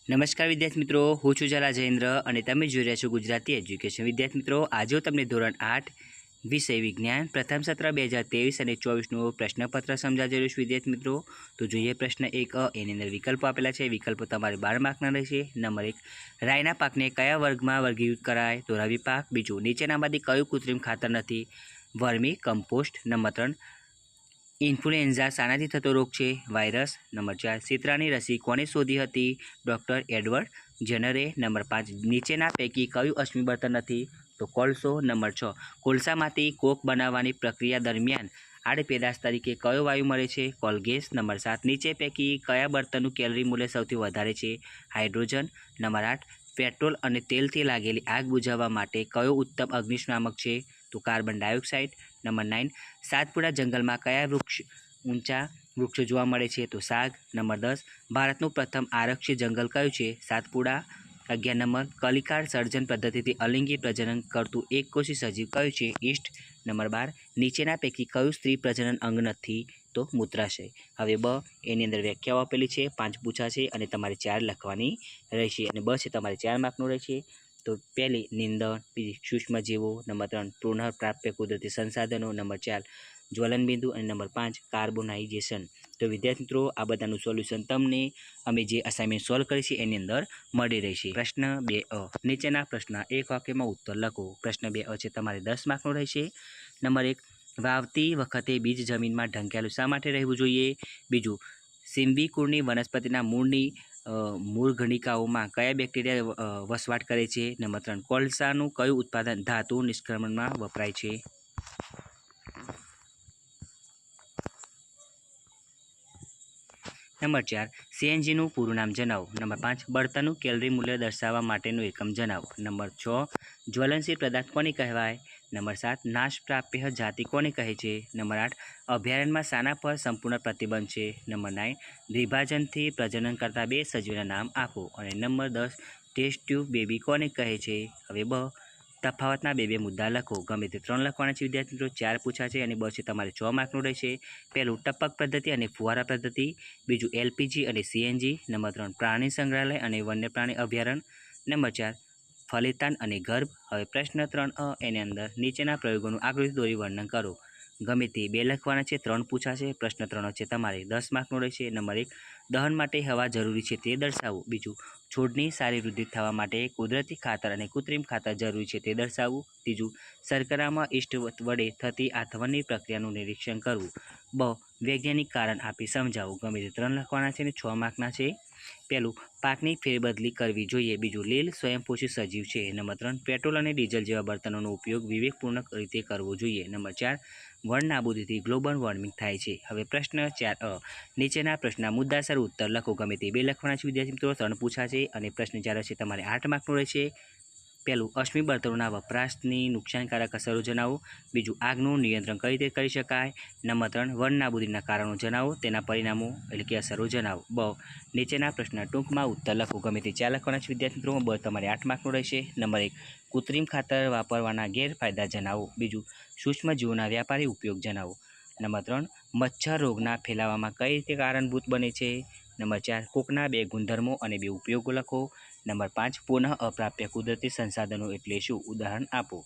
નમસ્કાર વિદ્યાર્થી મિત્રો, હું છું ઝાલા જયેન્દ્ર અને તમે જોઈ રહ્યા છો ગુજરાતી એજ્યુકેશન. વિદ્યાર્થી મિત્રો, આજે હું તમને ધોરણ 8 વિષય વિજ્ઞાન પ્રથમ સત્ર 2023 અને 24નું પ્રશ્નપત્ર સમજાવી રહ્યો છું. વિદ્યાર્થી મિત્રો, તો જોઈએ પ્રશ્ન 1 એની અંદર વિકલ્પો આપેલા છે. વિકલ્પો તમારે 12 માર્કના રહેશે. નંબર 1, રાયના પાકને કયા વર્ગમાં વર્ગીકૃત કરાય? તો રવિ પાક. બીજું, નીચેનામાંથી કયું કૃત્રિમ ખાતર નથી? Vermi compost. નંબર 3, ઇન્ફ્લુએન્ઝા શાનાથી થતો રોગ છે? વાયરસ. નંબર 4, શીતળાની રસી કોણે શોધી હતી? Doctor Edward જેનરે. નંબર 5, નીચેના પૈકી કયું અશ્મિ બળતણ નથી? તો કોલસો. નંબર 6, કોલસામાંથી કોક બનાવવાની પ્રક્રિયા દરમિયાન આડપેદાશ તરીકે કયો વાયુ મળે છે? કોલગેસ. નંબર 7, નીચે પૈકી કયા બળતણનું કેલરી મૂલ્ય સૌથી વધારે છે? હાઇડ્રોજન. નંબર 8, પેટ્રોલ અને તેલથી લાગેલી આગ બુઝાવવા માટે કયો ઉત્તમ અગ્નિશામક છે? તો કાર્બન ડાયોક્સાઇડ. નંબર 9, સાતપુડા જંગલમાં કયા ઊંચા વૃક્ષો જોવા મળે છે? તો સાગ. નંબર 10, ભારતનું પ્રથમ આરક્ષિત જંગલ કયું છે? સાતપુડા. 11 નંબર, કલિકાર સર્જન પદ્ધતિથી અલિંગી પ્રજનન કરતું એકકોષી સજીવ કયું છે? ઈસ્ટ. નંબર 12, નીચેના પૈકી કયું સ્ત્રી પ્રજનન અંગ નથી? તો મૂત્રાશય. હવે એની અંદર વ્યાખ્યાઓ આપેલી છે, 5 પૂછાશે અને તમારે 4 લખવાની રહેશે અને છે તમારે 4 માર્કનું રહેશે. તો પહેલી નિંદણ, બીજી સૂક્ષ્મજીવો, નંબર 3 પુનઃપ્રાપ્ય કુદરતી સંસાધનો, નંબર 4 જ્વલનબિંદુ અને નંબર 5 કાર્બોનાઇઝેશન. તો વિદ્યાર્થી મિત્રો, આ બધાનું સોલ્યુશન તમને અમે જે અસાઇનમેન્ટ સોલ્વ કરી છે એની અંદર મળી રહેશે. પ્રશ્ન 2 નીચેના પ્રશ્નના એક વાક્યમાં ઉત્તર લખો. પ્રશ્ન 2 છે તમારે 10 માર્કનો રહેશે. નંબર 1, વાવતી વખતે બીજ જમીનમાં ઢંકાયેલું શા માટે રહેવું જોઈએ? બીજું, સિમ્બી કુળની વનસ્પતિના મૂળ ગણિકાઓમાં કયા બેક્ટેરિયા વસવાટ કરે છે? નંબર 3, કોલસાનું કયું ઉત્પાદન ધાતુ નિષ્ક્રમણમાં વપરાય છે? નંબર 4, સીએનજીનું પૂરું નામ જણાવો. નંબર 5, બળતણનું કેલરી મૂલ્ય દર્શાવવા માટેનું એકમ જણાવો. નંબર 6, જ્વલનશીલ પદાર્થ કોને કહેવાય? નંબર 7, નાશ પ્રાપ્ય જાતિ કોને કહે છે? નંબર 8, અભયારણ્યમાં શાના પર સંપૂર્ણ પ્રતિબંધ છે? નંબર 9, દ્વિભાજનથી પ્રજનન કરતા 2 સજીવોના નામ આપો. અને નંબર 10, ટેસ્ટ ટ્યુબ બેબી કોને કહે છે? હવે તફાવતના 2 મુદ્દા લખો. ગમે તે 3 લખવાના છે વિદ્યાર્થી મિત્રો. 4 પૂછાશે અને છે તમારે 6 માર્કનું રહેશે. પહેલું, ટપક પદ્ધતિ અને ફુવારા પદ્ધતિ. બીજું, એલપીજી અને સીએનજી. નંબર 3, પ્રાણી સંગ્રહાલય અને વન્ય પ્રાણી અભયારણ્ય. નંબર 4, ફલિતાન અને ગર્ભ. હવે પ્રશ્ન 3 એની અંદર નીચેના પ્રયોગોનું આકૃતિ દોરી વર્ણન કરો. ગમે તે 2 લખવાના છે. 3 પૂછાશે. પ્રશ્ન 3 છે તમારે 10 માર્કનું રહેશે. નંબર 1, દહન માટે હવા જરૂરી છે તે દર્શાવવું. બીજું, છોડની સારી વૃદ્ધિ થવા માટે કુદરતી ખાતર અને કૃત્રિમ ખાતર જરૂરી છે તે દર્શાવવું. ત્રીજું, શર્કરામાં ઈસ્ટ વડે થતી આથવણની પ્રક્રિયાનું નિરીક્ષણ કરવું. વૈજ્ઞાનિક કારણ આપી સમજાવવું. ગમે તે 3 લખવાના છે અને 6 માર્કના છે. પહેલું, પાકની ફેરબદલી કરવી જોઈએ. બીજું, લીલ સ્વયંપોષી સજીવ છે. નંબર 3, પેટ્રોલ અને ડીઝલ જેવા બળતણોનો ઉપયોગ વિવેકપૂર્ણ રીતે કરવો જોઈએ. નંબર 4, વન નાબૂદીથી ગ્લોબલ વોર્મિંગ થાય છે. હવે પ્રશ્ન 4 નીચેના પ્રશ્નના મુદ્દાસર ઉત્તર લખો. ગમે તે 2 લખવાના છે વિદ્યાર્થી મિત્રો. 3 પૂછાશે અને પ્રશ્ન 4 છે તમારે 8 માર્કનું રહેશે. પહેલું, અશ્મિ બળતણોના વપરાશની નુકસાનકારક અસરો જણાવો. બીજું, આગનું નિયંત્રણ કઈ રીતે કરી શકાય? નંબર 3, વન નાબૂદીના કારણો જણાવો, તેના પરિણામો એટલે કે અસરો જણાવો. નીચેના પ્રશ્નના ટૂંકમાં ઉત્તર લખો. ગમે તે 4 લખવાના છે વિદ્યાર્થી મિત્રો. તમારે 8 માર્કનું રહેશે. નંબર 1, કૃત્રિમ ખાતર વાપરવાના ગેરફાયદા જણાવો. બીજું, સૂક્ષ્મજીવોના વ્યાપારી ઉપયોગ જણાવો. નંબર 3, મચ્છર રોગના ફેલાવામાં કઈ રીતે કારણભૂત બને છે? નંબર 4, કોકના 2 ગુણધર્મો અને 2 ઉપયોગો લખો. નંબર 5, પુનઃ અપ્રાપ્ય કુદરતી સંસાધનો એટલે શું? ઉદાહરણ આપો.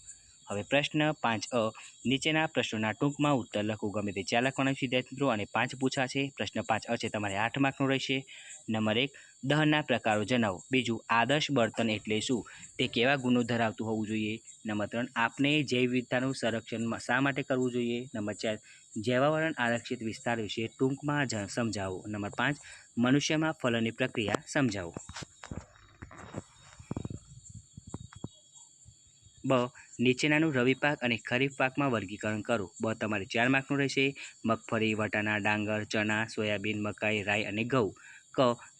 હવે પ્રશ્ન 5 નીચેના પ્રશ્નોના ટૂંકમાં ઉત્તર લખો. ગમે તે 4 લખવાના છે વિદ્યાર્થી મિત્રો અને 5 પૂછાશે. પ્રશ્ન 5 છે તમારે 8 માર્કનું રહેશે. નંબર 1, દહનના પ્રકારો જણાવો. બીજું, આદર્શ બળતણ એટલે શું? તે કેવા ગુણો ધરાવતું હોવું જોઈએ? નંબર 3, આપણે જૈવ વિવિધતાનું સંરક્ષણ શા માટે કરવું જોઈએ? નંબર 4, જૈવાવરણ આરક્ષિત વિસ્તાર વિશે ટૂંકમાં સમજાવો. નંબર 5, મનુષ્યમાં ફલનની પ્રક્રિયા સમજાવો. નીચેનાનું રવિ પાક અને ખરીફ પાકમાં વર્ગીકરણ કરો. તમારે 4 માર્કનું રહેશે. મગફળી, વટાણા, ડાંગર, ચણા, સોયાબીન, મકાઈ, રાઈ અને ઘઉં.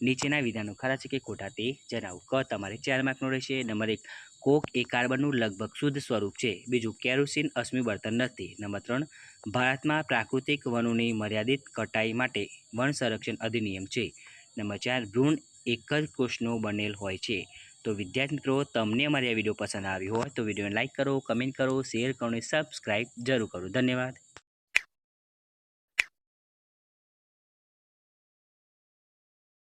નીચેના વિધાનો ખરા છે કે ખોટા તે જણાવો. તમારે 4 માર્કનું રહેશે. નંબર 1, કોક એ કાર્બનનું લગભગ શુદ્ધ સ્વરૂપ છે. બીજું, કેરોસીન અશ્મિ બળતણ નથી. નંબર 3, ભારતમાં પ્રાકૃતિક વનોની મર્યાદિત કટાઈ માટે વન સંરક્ષણ અધિનિયમ છે. નંબર 4, ભ્રૂણ એક જ કોષનો બનેલ હોય છે. તો વિદ્યાર્થી મિત્રો, તમને અમારી આ વિડીયો પસંદ આવ્યો હોય તો વિડીયોને લાઇક કરો, કમેન્ટ કરો, શેર કરો અને સબસ્ક્રાઈબ જરૂર કરો. ધન્યવાદ.